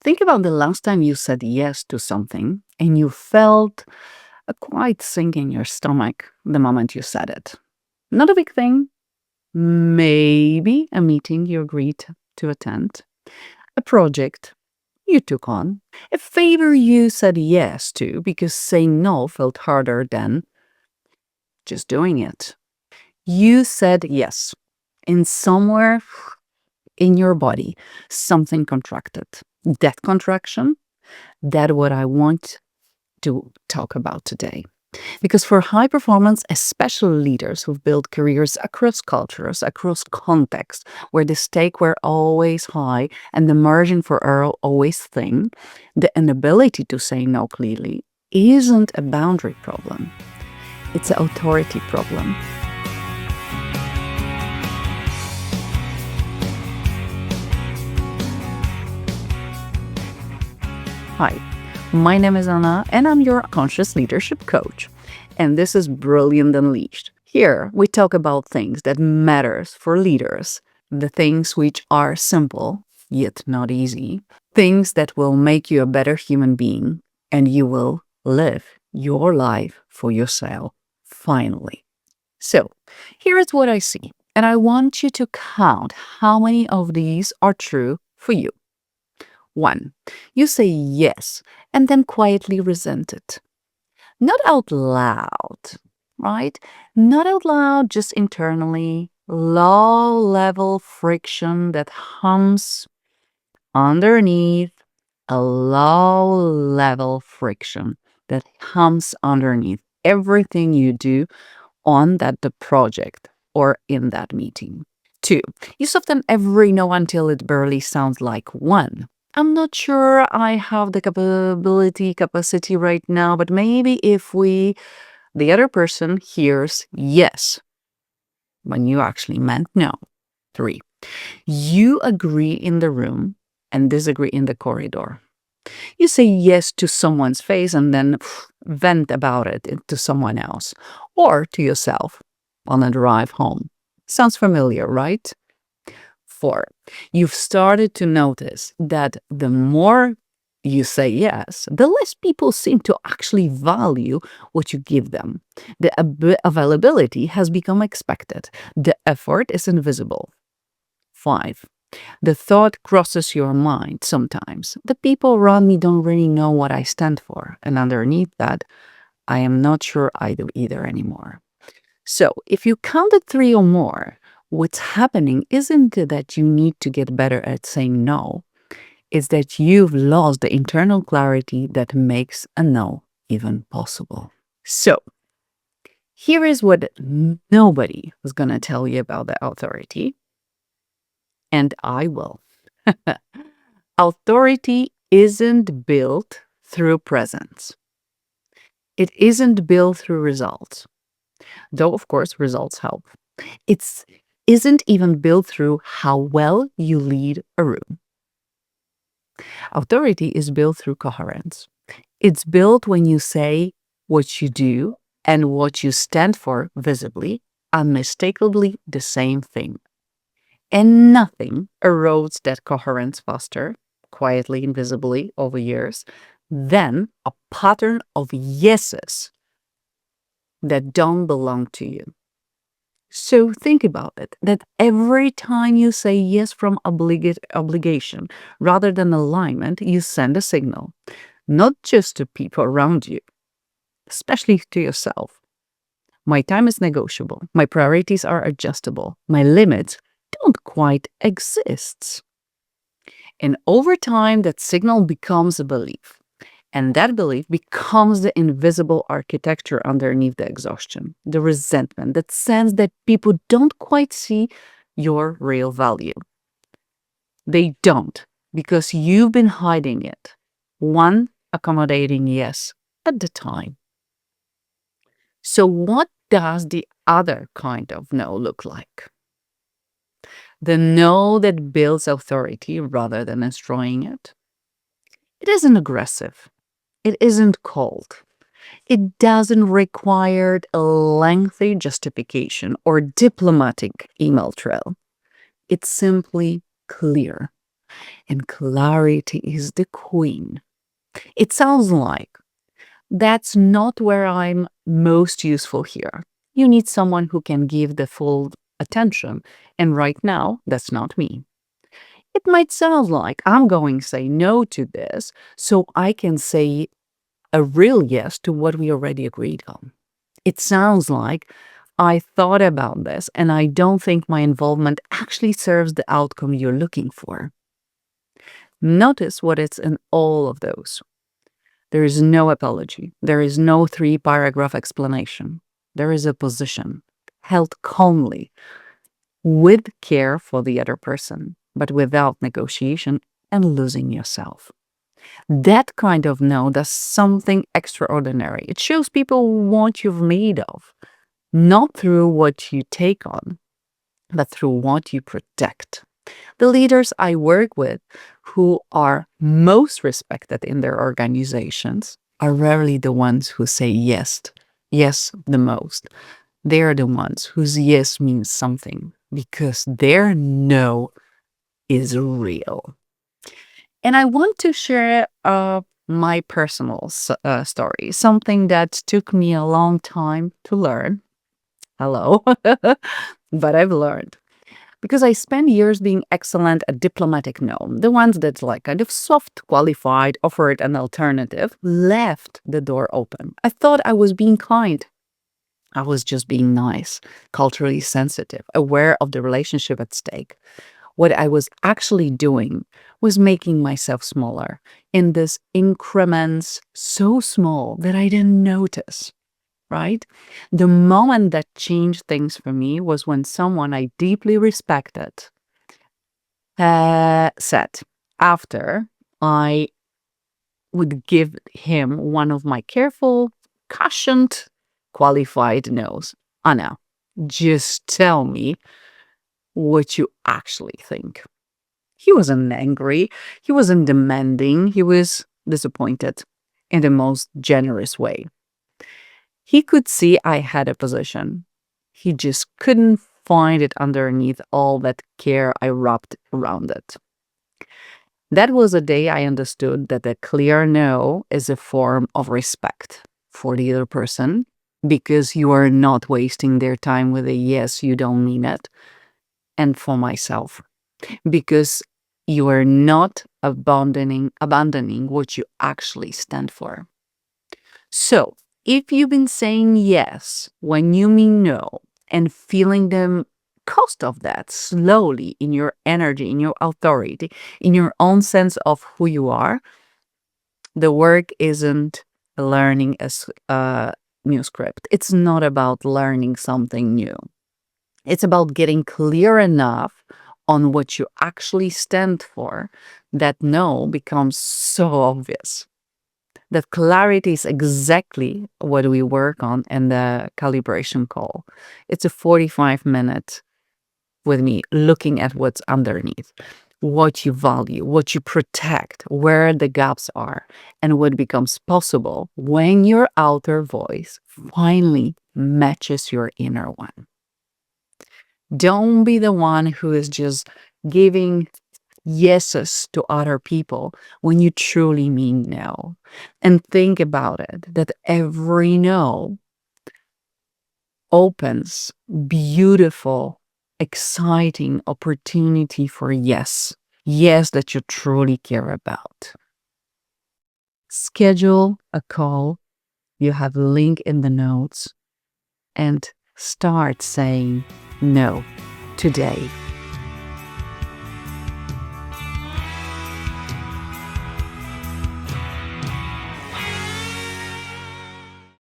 Think about the last time you said yes to something and you felt a quiet sink in your stomach the moment you said it. Not a big thing, maybe a meeting you agreed to attend, a project you took on, a favor you said yes to because saying no felt harder than just doing it. You said yes, and somewhere in your body, something contracted. That contraction, that's what I want to talk about today. Because for high performance, especially leaders who've built careers across cultures, across contexts, where the stake were always high and the margin for error always thin, the inability to say no clearly isn't a boundary problem. It's an authority problem. Hi, my name is Anna, and I'm your conscious leadership coach. And this is Brilliant Unleashed. Here, we talk about things that matters for leaders, the things which are simple, yet not easy, things that will make you a better human being, and you will live your life for yourself, finally. So, here is what I see, and I want you to count how many of these are true for you. 1. You say yes and then quietly resent it. Not out loud, right? Not out loud, just internally. Low level friction that hums underneath. A low level friction that hums underneath everything you do on the project or in that meeting. 2. You soften every no until it barely sounds like one. I'm not sure I have the capacity right now, but maybe if the other person hears yes, when you actually meant no. 3. You agree in the room and disagree in the corridor. You say yes to someone's face and then vent about it to someone else or to yourself on a drive home. Sounds familiar, right? 4. You've started to notice that the more you say yes, the less people seem to actually value what you give them. The availability has become expected. The effort is invisible. 5. The thought crosses your mind sometimes. The people around me don't really know what I stand for. And underneath that, I am not sure I do either anymore. So if you counted 3 or more, what's happening isn't that you need to get better at saying no. It's that you've lost the internal clarity that makes a no even possible. So here is what nobody was going to tell you about the authority. And I will. Authority isn't built through presence. It isn't built through results. Though, of course, results help. It isn't even built through how well you lead a room. Authority is built through coherence. It's built when you say what you do and what you stand for visibly, unmistakably the same thing. And nothing erodes that coherence faster, quietly, invisibly, over years, than a pattern of yeses that don't belong to you. So think about it, that every time you say yes from obligation rather than alignment, you send a signal, not just to people around you, especially to yourself. My time is negotiable. My priorities are adjustable. My limits don't quite exist. And over time, that signal becomes a belief. And that belief becomes the invisible architecture underneath the exhaustion, the resentment, that sense that people don't quite see your real value. They don't, because you've been hiding it, one accommodating yes at the time. So what does the other kind of no look like? The no that builds authority rather than destroying it. It isn't aggressive. It isn't cold. It doesn't require a lengthy justification or diplomatic email trail. It's simply clear. And clarity is the queen. It sounds like that's not where I'm most useful here. You need someone who can give the full attention. And right now, that's not me. It might sound like I'm going to say no to this so I can say a real yes to what we already agreed on. It sounds like I thought about this and I don't think my involvement actually serves the outcome you're looking for. Notice what it's in all of those. There is no apology. There is no 3-paragraph explanation. There is a position held calmly with care for the other person, but without negotiation and losing yourself. That kind of no does something extraordinary. It shows people what you've made of, not through what you take on, but through what you protect. The leaders I work with who are most respected in their organizations are rarely the ones who say yes the most. They're the ones whose yes means something because their no is real. And I want to share my personal story, something that took me a long time to learn. Hello, but I've learned. Because I spent years being excellent at diplomatic no. The ones that's like kind of soft, qualified, offered an alternative, left the door open. I thought I was being kind. I was just being nice, culturally sensitive, aware of the relationship at stake. What I was actually doing was making myself smaller in this increments so small that I didn't notice. Right? The moment that changed things for me was when someone I deeply respected said, after I would give him one of my careful, cushioned, qualified no's, Anna, just tell me what you actually think. He wasn't angry. He wasn't demanding. He was disappointed in the most generous way. He could see I had a position. He just couldn't find it underneath all that care I wrapped around it. That was a day I understood that a clear no is a form of respect for the other person because you are not wasting their time with a yes, you don't mean it, and for myself because you are not abandoning what you actually stand for. So, if you've been saying yes when you mean no and feeling the cost of that slowly in your energy, in your authority, in your own sense of who you are, the work isn't learning a new script. It's not about learning something new. It's about getting clear enough on what you actually stand for that no becomes so obvious. That clarity is exactly what we work on in the calibration call. It's a 45-minute with me looking at what's underneath, what you value, what you protect, where the gaps are, and what becomes possible when your outer voice finally matches your inner one. Don't be the one who is just giving yeses to other people when you truly mean no. And think about it, that every no opens beautiful, exciting opportunity for yes. Yes, that you truly care about. Schedule a call. You have a link in the notes and start saying no today.